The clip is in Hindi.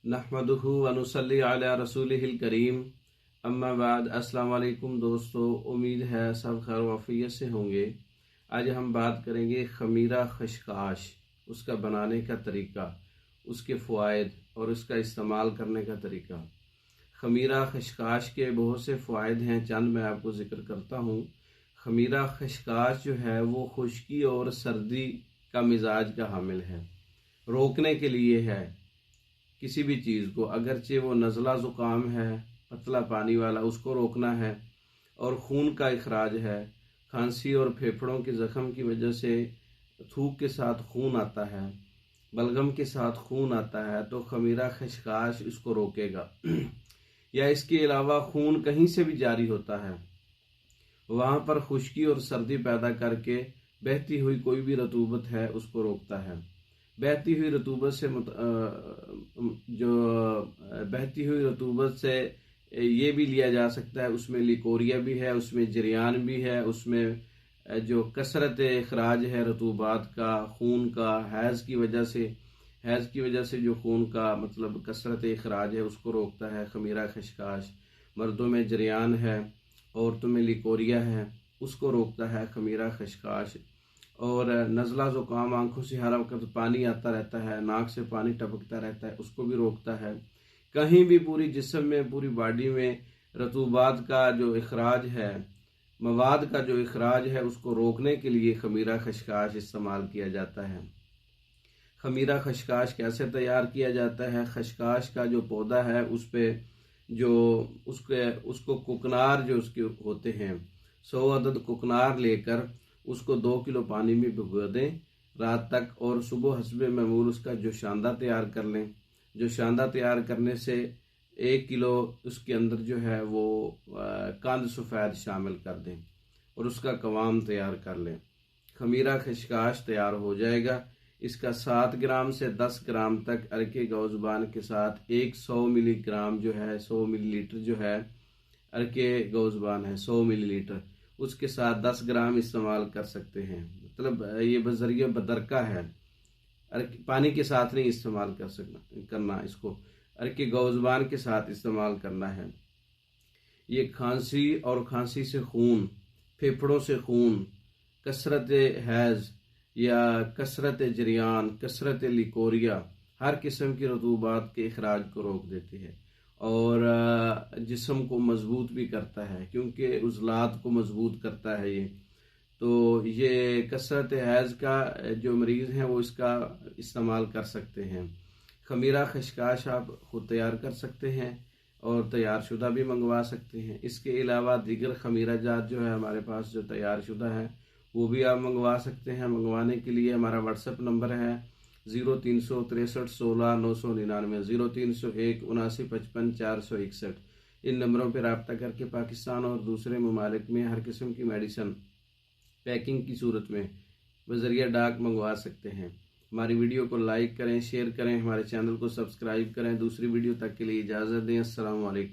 नहमदुहु व नुसल्ली अला रसूलिहिल करीम। अम्मा बाद। अस्सलाम वालेकुम दोस्तों, उम्मीद है सब खैर वाफियत से होंगे। आज हम बात करेंगे खमीरा खशकाश, उसका बनाने का तरीका, उसके फ़वाइद और उसका इस्तेमाल करने का तरीका। खमीरा खशकाश के बहुत से फ़वाइद हैं, चंद मैं आपको ज़िक्र करता हूँ। खमीरा खशकाश जो है वो खुश्की और सर्दी का मिजाज का हामिल है, रोकने के लिए है किसी भी चीज़ को, अगरचे वो नज़ला ज़ुकाम है पतला पानी वाला, उसको रोकना है। और खून का इखराज है, खांसी और फेफड़ों के ज़ख्म की वजह से थूक के साथ खून आता है, बलगम के साथ खून आता है, तो खमीरा खशकाश इसको रोकेगा। या इसके अलावा खून कहीं से भी जारी होता है, वहाँ पर खुश्की और सर्दी पैदा करके बहती हुई कोई भी रतूबत है उसको रोकता है। बहती हुई रतूबत से बहती हुई रतूबत से ये भी लिया जा सकता है, उसमें लिकोरिया भी है, उसमें जरियान भी है, उसमें जो कसरत अखराज है रतूबात का, खून का, हैज़ की वजह से जो खून का मतलब कसरत अखराज है उसको रोकता है खमीरा खशकाश। मर्दों में जरियान है, औरतों में लिकोरिया है, उसको रोकता है खमीरा खशकाश। और नज़ला ज़ुकाम, आंखों से हर वक्त पानी आता रहता है, नाक से पानी टपकता रहता है, उसको भी रोकता है। कहीं भी पूरी जिस्म में, पूरी बॉडी में रतूबात का जो इखराज है, मवाद का जो इखराज है, उसको रोकने के लिए खमीरा खशकाश इस्तेमाल किया जाता है। खमीरा खशकाश कैसे तैयार किया जाता है? खशकाश का जो पौधा है उस पर जो उसको कुकनार जो उसके होते हैं, 100 अदद कुकनार लेकर उसको 2 किलो पानी में भिगो दें रात तक, और सुबह हस्बे मामूल उसका जोशांदा तैयार कर लें। जोशांदा तैयार करने से 1 किलो उसके अंदर जो है वो कंद सफ़ेद शामिल कर दें और उसका कवाम तैयार कर लें। खमीरा खशकाश तैयार हो जाएगा। इसका 7 ग्राम से 10 ग्राम तक अरके गौज़बान के साथ 100 मिलीग्राम जो है, 100 मिलीलीटर जो है अरके गौज़बान है 100 मिलीलीटर, उसके साथ 10 ग्राम इस्तेमाल कर सकते हैं। मतलब ये बज़रिया बदरका है, पानी के साथ नहीं इस्तेमाल करना इसको, अरके गौज़बान के साथ इस्तेमाल करना है। ये खांसी और खांसी से खून, फेफड़ों से खून, कसरत हैज़ या कसरत जरियान, कसरत लिकोरिया, हर किस्म की रतूबात के इखराज को रोक देती है। और जिस्म को मजबूत भी करता है, क्योंकि उज़लात को मजबूत करता है ये। तो ये कसरत हैज़ का जो मरीज़ हैं वो इसका इस्तेमाल कर सकते हैं। खमीरा खशकाश आप खुद तैयार कर सकते हैं और तैयार शुदा भी मंगवा सकते हैं। इसके अलावा दीगर खमीरा जात जो है हमारे पास जो तैयार शुदा है वो भी आप मंगवा सकते हैं। मंगवाने के लिए हमारा व्हाट्सएप नंबर है 0363 16 999, 0301 79 55 461। इन नंबरों पर रब्ता करके पाकिस्तान और दूसरे ममालिक में हर किस्म की मेडिसन पैकिंग की सूरत में बज़रिया डाक मंगवा सकते हैं। हमारी वीडियो को लाइक करें, शेयर करें, हमारे चैनल को सब्सक्राइब करें। दूसरी वीडियो तक के लिए इजाज़त दें। अस्सलाम वालेकुम।